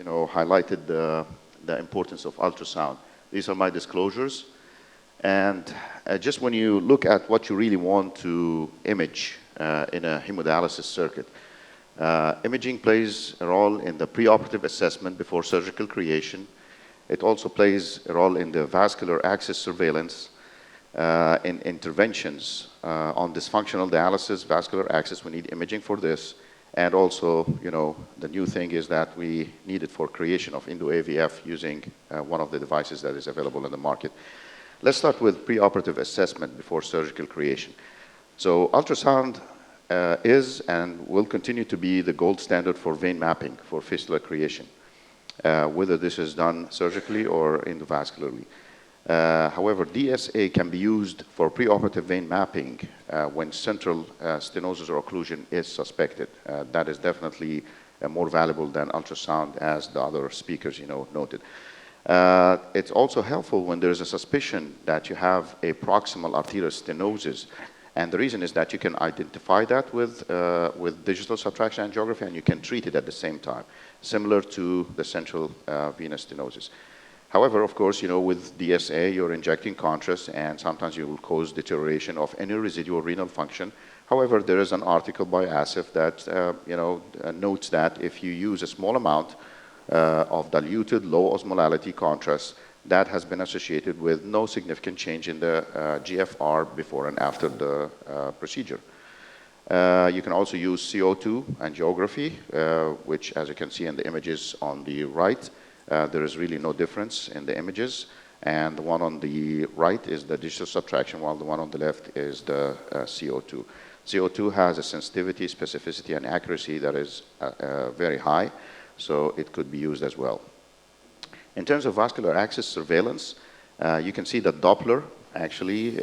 highlighted the importance of ultrasound. These are my disclosures. And just when you look at what you really want to image in a hemodialysis circuit, imaging plays a role in the preoperative assessment before surgical creation. It also plays a role in the vascular access surveillance, in interventions on dysfunctional dialysis, vascular access. We need imaging for this. And also, the new thing is that we need it for creation of endo-AVF using one of the devices that is available in the market. Let's start with preoperative assessment before surgical creation. So ultrasound is and will continue to be the gold standard for vein mapping for fistula creation, whether this is done surgically or endovascularly. However, DSA can be used for preoperative vein mapping when central stenosis or occlusion is suspected. That is definitely more valuable than ultrasound, as the other speakers noted. It's also helpful when there's a suspicion that you have a proximal arterial stenosis. And the reason is that you can identify that with digital subtraction angiography, and you can treat it at the same time, similar to the central venous stenosis. However, of course, with DSA, you're injecting contrast, and sometimes you will cause deterioration of any residual renal function. However, there is an article by ASIF that notes that if you use a small amount of diluted low osmolality contrast, that has been associated with no significant change in the GFR before and after the procedure. You can also use CO2 angiography, which, as you can see in the images on the right, there is really no difference in the images. And the one on the right is the digital subtraction, while the one on the left is the CO2. CO2 has a sensitivity, specificity, and accuracy that is very high, so it could be used as well. In terms of vascular access surveillance, you can see that Doppler actually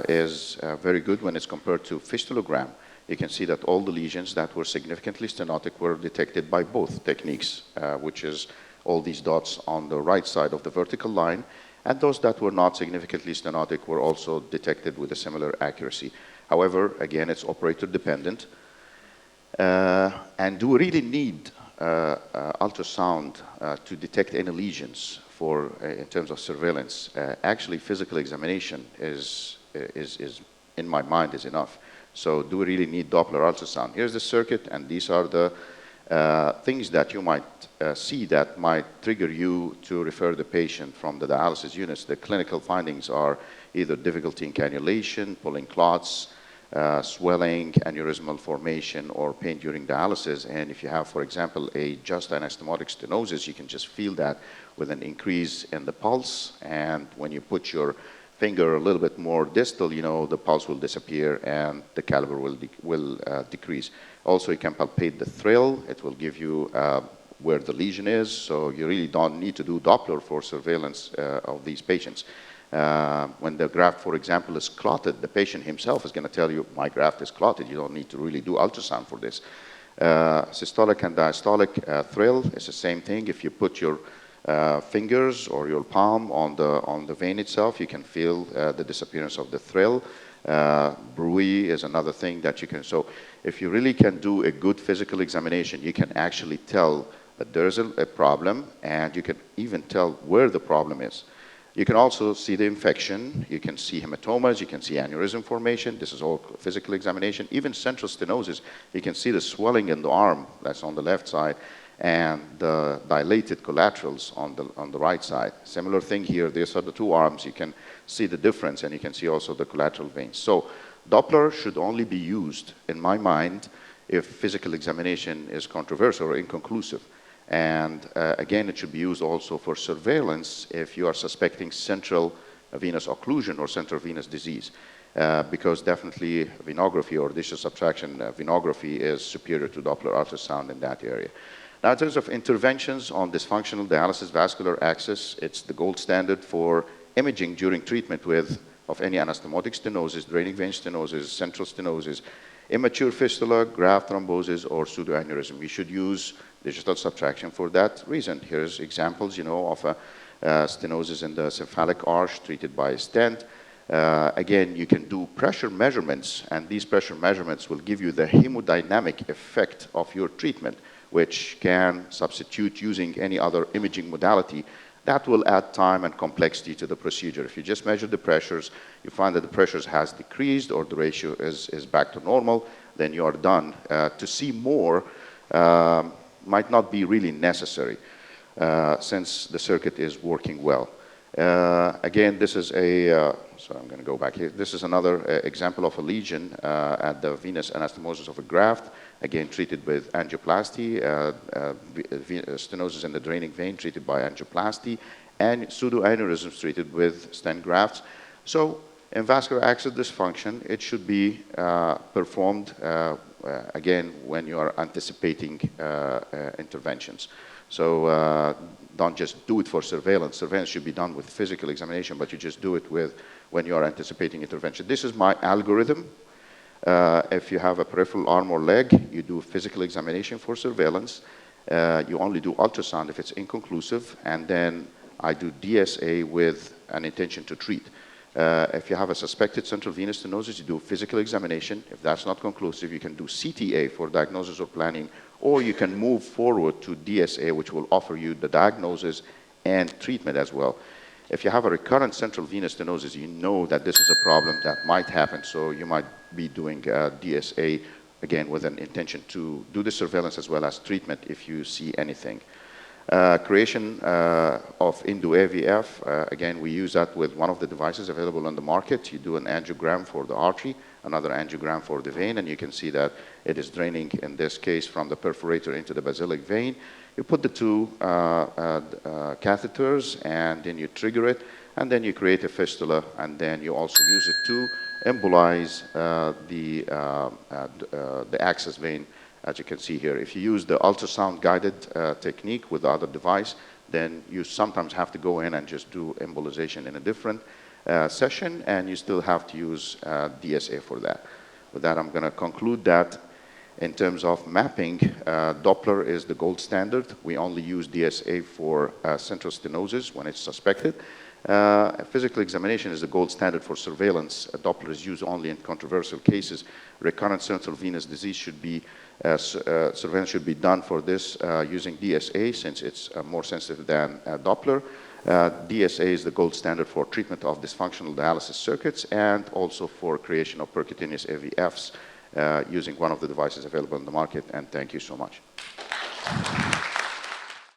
is very good when it's compared to fistulogram. You can see that all the lesions that were significantly stenotic were detected by both techniques, which is all these dots on the right side of the vertical line, and those that were not significantly stenotic were also detected with a similar accuracy. However, again, it's operator dependent. And do we really need ultrasound to detect any lesions in terms of surveillance? Actually, physical examination is in my mind is enough. So do we really need Doppler ultrasound? Here's the circuit, and these are the things that you might see that might trigger you to refer the patient from the dialysis units. The clinical findings are either difficulty in cannulation, pulling clots, swelling, aneurysmal formation, or pain during dialysis. And if you have, for example, a just anastomotic stenosis, you can just feel that with an increase in the pulse. And when you put your finger a little bit more distal, the pulse will disappear and the caliber will decrease. Also, you can palpate the thrill. It will give you where the lesion is. So you really don't need to do Doppler for surveillance of these patients. When the graft, for example, is clotted, the patient himself is going to tell you, my graft is clotted. You don't need to really do ultrasound for this. Systolic and diastolic thrill is the same thing. If you put your fingers or your palm on the vein itself, you can feel the disappearance of the thrill. Bruit is another thing that you can. So if you really can do a good physical examination, you can actually tell that there's a problem, and you can even tell where the problem is. You can also see the infection. You can see hematomas. You can see aneurysm formation. This is all physical examination. Even central stenosis, you can see the swelling in the arm that's on the left side, and the dilated collaterals on the right side. Similar thing here. These are the two arms. You can see the difference, and you can see also the collateral veins. So Doppler should only be used, in my mind, if physical examination is controversial or inconclusive. And again, it should be used also for surveillance if you are suspecting central venous occlusion or central venous disease, because definitely venography or digital subtraction venography is superior to Doppler ultrasound in that area. Now, in terms of interventions on dysfunctional dialysis vascular access, it's the gold standard for imaging during treatment of any anastomotic stenosis, draining vein stenosis, central stenosis, immature fistula, graft thrombosis, or pseudoaneurysm. We should use digital subtraction for that reason. Here's examples, of a stenosis in the cephalic arch treated by a stent. Again, you can do pressure measurements, and these pressure measurements will give you the hemodynamic effect of your treatment, which can substitute using any other imaging modality, that will add time and complexity to the procedure. If you just measure the pressures, you find that the pressures has decreased or the ratio is back to normal, then you are done. To see more might not be really necessary since the circuit is working well. Again, this is so I'm going to go back here. This is another example of a lesion at the venous anastomosis of a graft, again treated with angioplasty, stenosis in the draining vein treated by angioplasty, and pseudoaneurysms treated with stent grafts. So in vascular access dysfunction, it should be performed again when you are anticipating interventions. So don't just do it for surveillance. Surveillance should be done with physical examination, but you just do it when you are anticipating intervention. This is my algorithm. If you have a peripheral arm or leg, you do physical examination for surveillance. You only do ultrasound if it's inconclusive, and then I do DSA with an intention to treat. If you have a suspected central venous stenosis, you do physical examination. If that's not conclusive, you can do CTA for diagnosis or planning, or you can move forward to DSA, which will offer you the diagnosis and treatment as well. If you have a recurrent central venous stenosis, you know that this is a problem that might happen, so you might be doing DSA, again, with an intention to do the surveillance as well as treatment if you see anything. Creation of Endo-AVF, again, we use that with one of the devices available on the market. You do an angiogram for the artery, another angiogram for the vein, and you can see that it is draining, in this case, from the perforator into the basilic vein. You put the two catheters, and then you trigger it, and then you create a fistula, and then you also use it to embolize the access vein, as you can see here. If you use the ultrasound-guided technique with the other device, then you sometimes have to go in and just do embolization in a different session, and you still have to use DSA for that. With that, I'm going to conclude that in terms of mapping, Doppler is the gold standard. We only use DSA for central stenosis when it's suspected. Physical examination is the gold standard for surveillance. Doppler is used only in controversial cases. Recurrent central venous disease should be, surveillance should be done for this using DSA, since it's more sensitive than Doppler. DSA is the gold standard for treatment of dysfunctional dialysis circuits, and also for creation of percutaneous AVFs using one of the devices available in the market. And thank you so much.